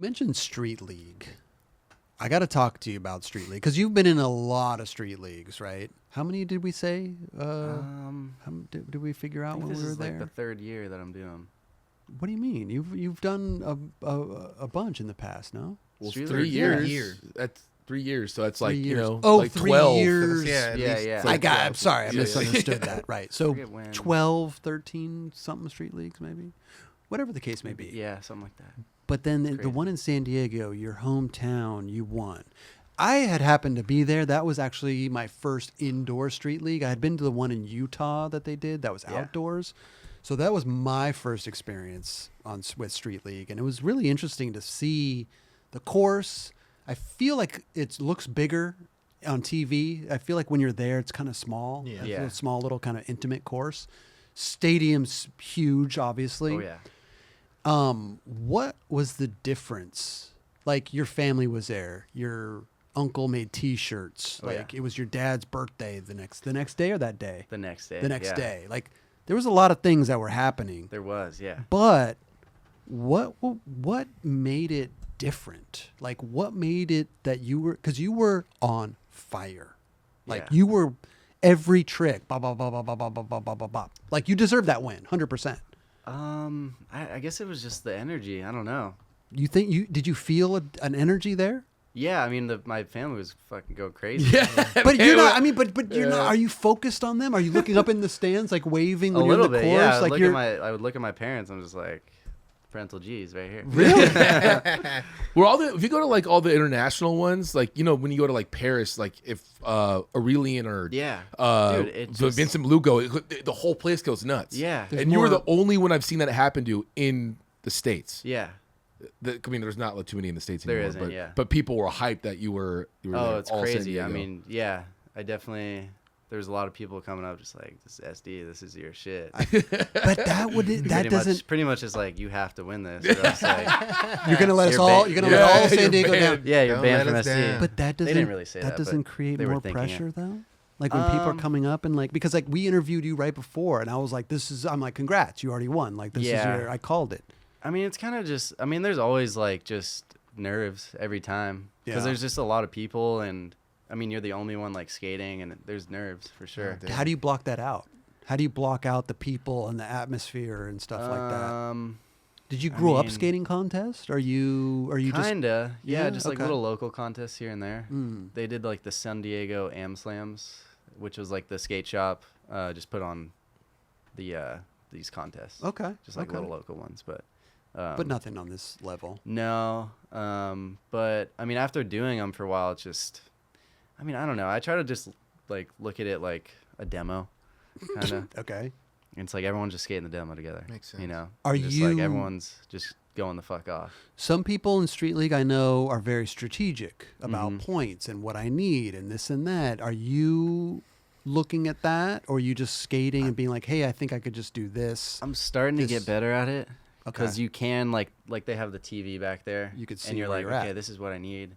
Mentioned Street League. I got to talk to you about Street League because you've been in a lot of Street Leagues, right? How many did we say? Did we figure out when we were there? This is like the third year that I'm doing. What do you mean? You've done a bunch in the past, no? Well, Street 3 League, years. yeah. That's 3 years. So that's 3 like, years. like 3 12. years. Yeah, at least. Yeah. Like I'm 12. sorry, I Yeah. misunderstood that. Right. So Forget when. 12, 13 something Street Leagues, maybe? Whatever the case may be. Yeah, something like that. But then the Crazy. one in San Diego, your hometown, you won. I had happened to be there. That was actually my first indoor Street League. I had been to the one in Utah that they did. That was Yeah. outdoors. So that was my first experience with Street League. And it was really interesting to see the course. I feel like it looks bigger on TV. I feel like when you're there, it's kind of small. Yeah. It's Yeah. a small little kind of intimate course. Stadium's huge, obviously. Oh, yeah. What was the difference? Like your family was there. Your uncle made T-shirts. Oh, yeah. Like it was your dad's birthday the next day or that day? The next day. The next yeah. day. Like there was a lot of things that were happening. There was, yeah. But what made it different? Like what made it that you were, because you were on fire. Like Yeah. you were every trick. Bop, bop, bop, bop, bop, bop, bop, bop, bop, bop. Like you deserved that win, 100%. I guess it was just the energy. I don't know. Did you feel an energy there? Yeah, I mean, my family was fucking going crazy. Yeah. But you're not. I mean, but you're not. Are you focused on them? Are you looking up in the stands, like waving A when you're in little the bit, course? yeah. Like I would look at my parents. I'm just like, parental G's right here. really? If you go to like all the international ones, like, when you go to like Paris, like if Aurelian or Yeah. Dude, it the just- Vincent Lugo, the whole place goes nuts. Yeah. There's And you were more- the only one I've seen that happen to in the States. Yeah. I mean, there's not too many in the States There anymore. isn't, but, yeah. but people were hyped that you were Oh, there it's all San crazy. I Diego. mean, yeah. I definitely. There was a lot of people coming up, just like, "This is SD. This is your shit." But that doesn't. Pretty much is like, you have to win this. Or else, like, You're gonna let us You're all. ban- You're gonna Yeah, let all you're San Diego banned. down. yeah, you're Don't banned let from us SD. down. But that doesn't. didn't really say that, but doesn't create they were more thinking it. pressure though. Like when people are coming up and like, because like we interviewed you right before, and I was like, I'm like, congrats, you already won. Like this Yeah. is I called it. I mean, it's kind of just. I mean, there's always like just nerves every time because Yeah. there's just a lot of people, and I mean, you're the only one like skating, and there's nerves for sure. Yeah. How do you block that out? How do you block out the people and the atmosphere and stuff like that? Did you I grow up mean, skating contest? Are you just Kinda, yeah, Yeah? just like Okay. little local contests here and there. Mm. They did like the San Diego Am Slams, which was like the skate shop, just put on these contests. Okay. Just like okay. little local ones, but nothing on this level. no. But I mean, after doing them for a while, it's just, I mean, I don't know. I try to just like look at it like a demo, kind of. Okay. It's like everyone's just skating the demo together. Makes You sense. know, Are just like you- everyone's just going the fuck off. Some people in Street League I know are very strategic about Mhm. points and what I need and this and that. Are you looking at that, or are you just skating and being like, hey, I think I could just do this? I'm starting to This- get better at it Okay. because you can like they have the TV back there. You could see and you're where like, you're at. okay, this is what I need,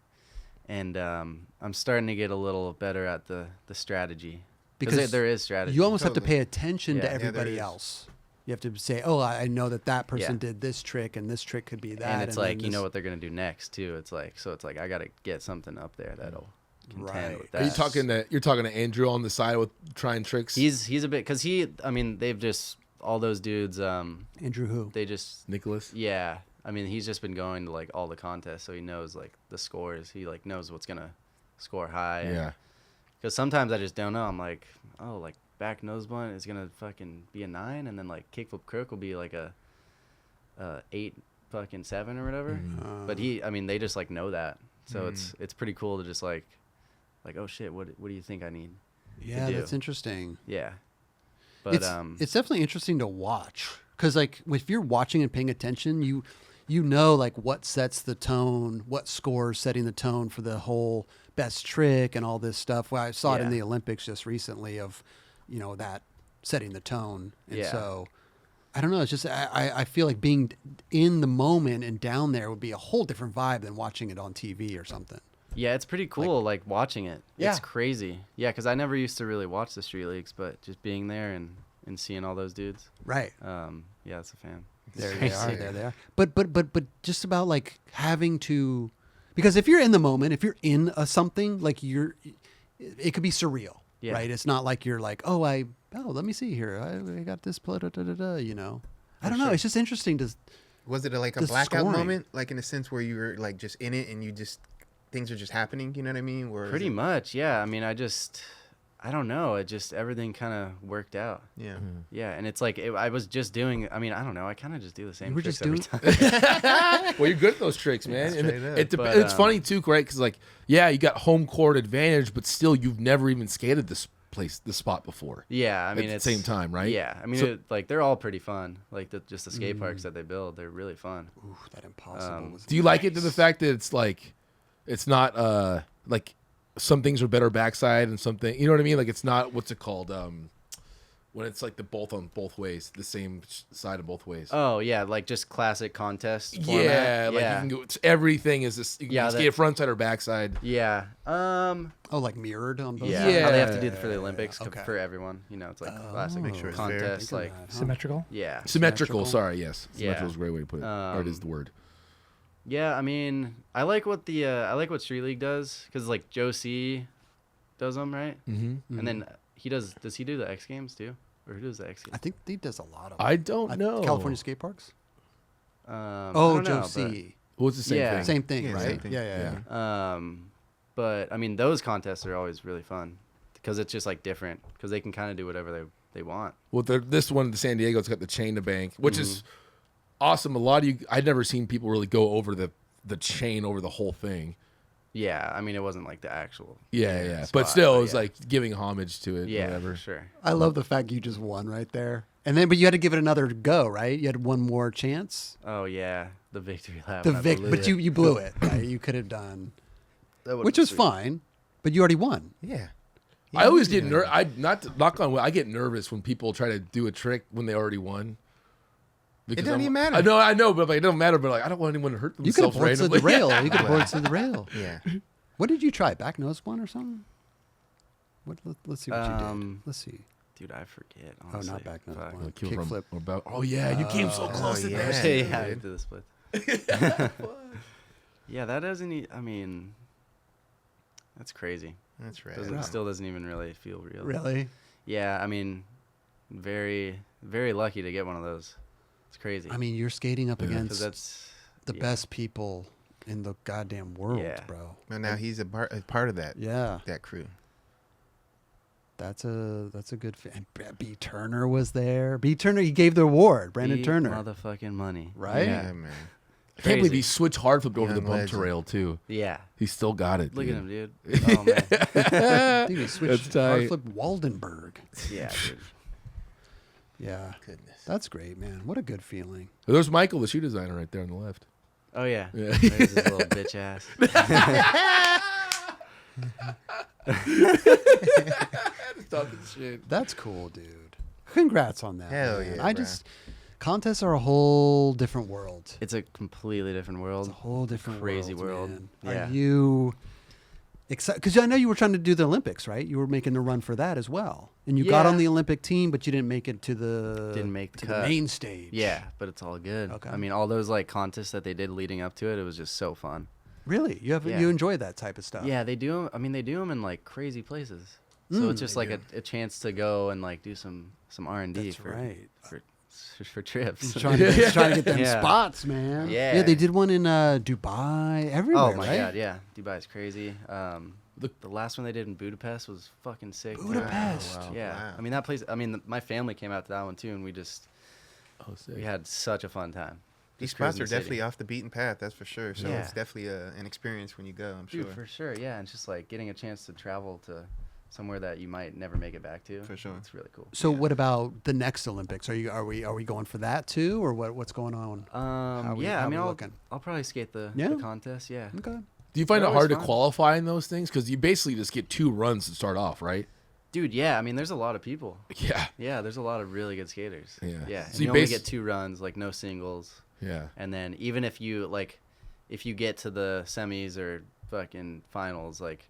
and I'm starting to get a little better at the strategy Because there is strategy. You almost have to Totally. pay attention Yeah. to Yeah, there everybody is. else. You have to say, oh, I know that person Yeah. did this trick and this trick could be that. and it's then like you know this- what they're gonna do next too. It's like I gotta get something up there that'll contend Right. with Are that. you talking to Andrew on the side with trying tricks? He's a bit because I mean they've just all those dudes Andrew who? they just Nicholas. yeah. I mean he's just been going to like all the contests, so he knows like the scores. He like knows what's gonna score high. Yeah. Because sometimes I just don't know. I'm like, oh, like back nose blunt is gonna fucking be a 9, and then like kickflip crook will be like a 8 fucking 7 or whatever. Mm-hmm. But they just like know that, so it's pretty cool to just like oh shit, what do you think I need? Yeah, do. that's interesting. Yeah, but It's definitely interesting to watch because like if you're watching and paying attention, you know like what sets the tone, what scores setting the tone for the whole best trick and all this stuff. Well, I saw it in Yeah. the Olympics just recently of that setting the tone, and Yeah. so I don't know. It's just I feel like being in the moment and down there would be a whole different vibe than watching it on TV or something. yeah, it's pretty cool like watching it. Yeah. It's crazy. Yeah, because I never used to really watch the street leagues, but just being there and seeing all those dudes, Right. yeah, it's a fan. There they crazy. are. There they are. But just about like having to, because if you're in the moment, if you're in a something, like it could be surreal, Yeah. right? It's not like you're like, let me see here. I got this, you know. I don't know. sure. It's just interesting to. Was it like a The blackout scoring. moment, like in a sense where you were like just in it and you just things are just happening? You know what I mean? Or is Pretty it- much, yeah. I mean, I don't know. It just everything kind of worked out. Yeah. Yeah, and it's like I was just doing. I mean, I don't know. I kind of just do the same. You were tricks just every time. Well, you're good at those tricks, man. And straight up. But, it's funny too, right? Because like, yeah, you got home court advantage, but still, you've never even skated this spot before. Yeah, I mean, at the it's same time, right? Yeah, I mean, So- like they're all pretty fun. Like just the skate parks that they build, they're really fun. Ooh, that impossible was. Do you like it to the fact that it's like, it's not like some things are better backside and something, you know what I mean? Like it's not, what's it called? When it's like the both on both ways, the same side of both ways. Oh yeah, like just classic contest. Yeah, format. like yeah. you can go. It's, everything is this. You can Yeah, skate it front side or backside. Yeah. Oh, like mirrored on both. Yeah. sides? How they have to do it for the Olympics Okay. for everyone. You know, it's like classic Make sure it's fair. contest. Think of Like that, huh? Symmetrical. yeah. Symmetrical. Sorry, yes. Yeah. Symmetrical is a great way to put it. Or it is the word. Yeah, I mean, I like what what Street League does because like Joe C does them, right? Mm-hmm. And then does he do the X Games too, or who does the X I Games? think he does a lot of. I don't know. California skate parks. I Oh, don't Joe know, C. Well, it's the same Yeah. thing. Same thing, Yeah, right? same thing. Yeah. But I mean, those contests are always really fun because it's just like different because they can kind of do whatever they want. Well, this one, the San Diego's got the chain to bank, which is awesome. A lot of you, I'd never seen people really go over the chain over the whole thing. Yeah, I mean, it wasn't like the actual. Yeah. But spot, still, but it was yeah. like giving homage to it. Yeah, Whatever. for sure. I love the fact you just won right there. And then, but you had to give it another go, right? You had one more chance. Oh yeah, the victory lap. The I Vic, blew but it. you blew it. Right? You could have done, That would've which been was sweet. fine. But you already won. Yeah. I always get I not to knock on wood. I get nervous when people try to do a trick when they already won. Because doesn't even matter. I know, but like, it don't matter. But like, I don't want anyone to hurt You could have themselves boarded to randomly. the rail. You could have boarded to the rail. Yeah. What did you try? Back nose one or something? Let's see what you did. Um, Let's see. Dude, I forget. Oh, Honestly. not back nose Fuck. one. Kick Kick from- flip. Oh yeah, you came so close to yeah. that. Yeah, yeah, I dude. did the split. Yeah, that doesn't. I mean, that's crazy. That's right. Still doesn't even really feel real. Really? Yeah, I mean, very, very lucky to get one of those. It's crazy. I mean, you're skating up because against that's the yeah. best people in the goddamn world, Yeah. bro. Well, now he's a part of that Yeah, that crew. that's a good. And B Turner was there. B Turner, he gave the award. Brandon Big Turner, motherfucking money. right? Yeah, man. I can't believe Crazy. he switched hard flipped over the Young bump to legend. rail too. Yeah. He still got it. Look dude. at him, dude. Oh man. I think he switched tight. hard flip Waldenberg. Yeah, dude. Yeah, Goodness. that's great, man. What a good feeling. There's Michael, the shoe designer, right there on the left. Oh yeah. Yeah. There's his little bitch ass. Talking shit. That's cool, dude. Congrats on that. Hell man. yeah, I bro. just contests are a whole different world. It's a completely different It's world. a whole different Crazy world. world. Man. Yeah. Are you excited? Because I know you were trying to do the Olympics, right? You were making the run for that as well, and you got Yeah. on the Olympic team, but you didn't make it to the Didn't make the to cut. the main stage. Yeah, but it's all good. Okay. I mean, all those like contests that they did leading up to it, it was just so fun. Really, you Yeah. you enjoy that type of stuff. Yeah, they do 'em- I mean, they do them in like crazy places. So it's just they like a chance to go and like do some R&D That's for, right. for trips. He's trying to get them Yeah. spots, man. Yeah. Yeah, they did one in Dubai, everywhere, Oh my right? god, yeah, Dubai is crazy. The last one they did in Budapest was fucking sick. too. Budapest. Wow, Yeah, wow. I mean that place. I mean, my family came out to that one too, and we Oh, sick. had such a fun time. These Just cruising spots are the city. definitely off the beaten path, that's for sure. So Yeah. it's definitely an experience when you go, I'm Dude, sure. for sure, yeah, and it's just like getting a chance to travel to somewhere that you might never make it back to. For sure. It's really cool. So what about the next Olympics? Are we going for that too, or what's going on? How we- Yeah, how I we mean, looking? I'll probably skate the Yeah? contest. Yeah. Okay. Do you find They're it hard to always fun. qualify in those things? Because you basically just get 2 runs to start off, right? Dude, yeah, I mean, there's a lot of people. Yeah. Yeah, there's a lot of really good skaters. Yeah. Yeah, So and you you only base- get 2 runs, like no singles. Yeah. And then even if you get to the semis or fucking finals, like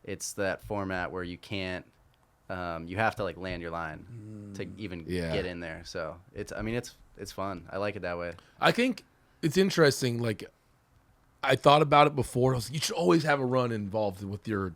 it's that format where you can't you have to like land your line to even Yeah. get in there. So it's fun. I like it that way. I think it's interesting. Like, I thought about it before. I was like, you should always have a run involved with your.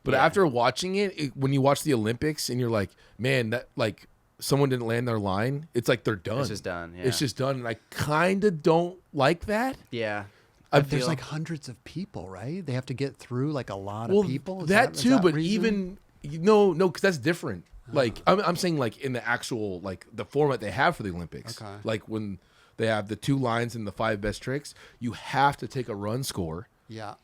But Yeah. after watching it, when you watch the Olympics and you're like, man, that like someone didn't land their line, it's like they're done. It's just done. Yeah. It's just done, and I kind of don't like that. yeah. But there's feel- like hundreds of people, right? They have to get through like a lot Well, of people. Is that is too, but reason? even no, because that's different. Like I'm saying, like in the actual like the format they have for the Olympics. Okay. Like when they have the 2 lines and the 5 best tricks, you have to take a run score. Yeah.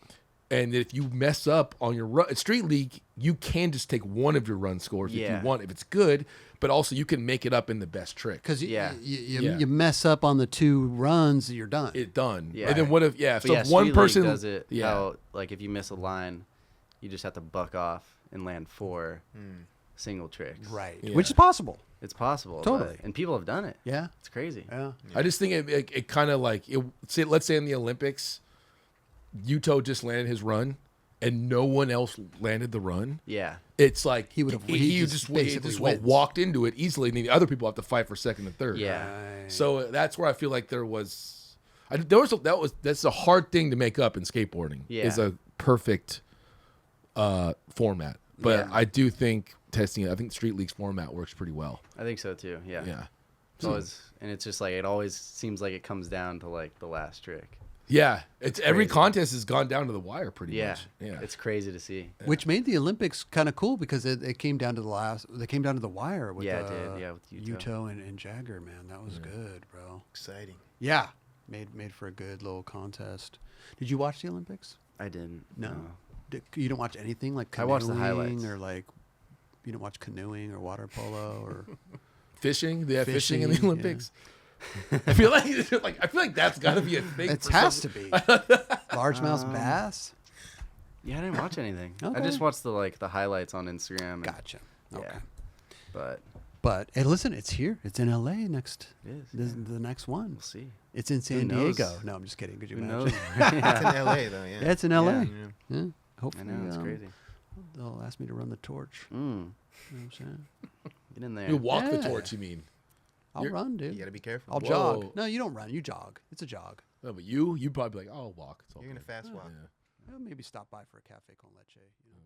And if you mess up on your run, Street League, you can just take one of your run scores if Yeah. you want, if it's good. But also, you can make it up in the best trick. Because Yeah. Yeah. you mess up on the 2 runs, you're done. It done. Yeah. And then what if But so yeah, if one Street League person does it. Yeah. How, like if you miss a line, you just have to buck off and land 4 single tricks. Right. Yeah. Which is possible. It's possible. Totally. And people have done it. Yeah. It's crazy. Yeah. I just think it kind of like let's say in the Olympics, Yuto just landed his run, and no one else landed the run. Yeah. It's like He would have- he he just just basically wins. walked into it easily, and then the other people have to fight for second and third. Yeah. Right. So that's where I feel like that's a hard thing to make up in skateboarding. Yeah. Is a perfect format, but Yeah. I do think testing it. I think Street League's format works pretty well. I think so too. Yeah. Yeah. It's always, and it's just like it always seems like it comes down to like the last trick. Yeah, it's every crazy. contest has gone down to the wire pretty Yeah. much. Yeah, It's crazy to see. Which made the Olympics kind of cool because it came down to the last. They came down to the wire with Yeah, it did. Yeah, with Yuto. Yuto and Jagger. Man, that was good, bro. Exciting. Yeah, made for a good little contest. Did you watch the Olympics? I didn't. No. You don't watch anything like I canoeing watched the highlights. or like you don't watch canoeing or water polo or fishing. They have fishing in the Fishing, Olympics. I feel like I feel like that's got to be a thing. it for has some- to be largemouth bass. Yeah, I didn't watch anything. I Okay. just watched the highlights on Instagram. And, Gotcha. Yeah. Okay. But But hey, listen, it's here. It's in LA next. it is. The next one. We'll see. It's in San knows? Diego. No, I'm just kidding. Could you Who imagine? knows? It's yeah. in LA though, yeah. Yeah, it's in LA. Yeah. Yeah. Yeah. I Hopefully, know it's crazy. they'll ask me to run the torch. Mm. You know what I'm saying? Get in there. You walk the Yeah. torch. You mean? I'll You're- run, dude. You gotta be careful. I'll Whoa. jog. No, you don't run. You jog. It's a jog. No, but you probably be like, oh, I'll walk. It's all You're gonna good. fast walk. Yeah. Maybe stop by for a cafe con leche. You know.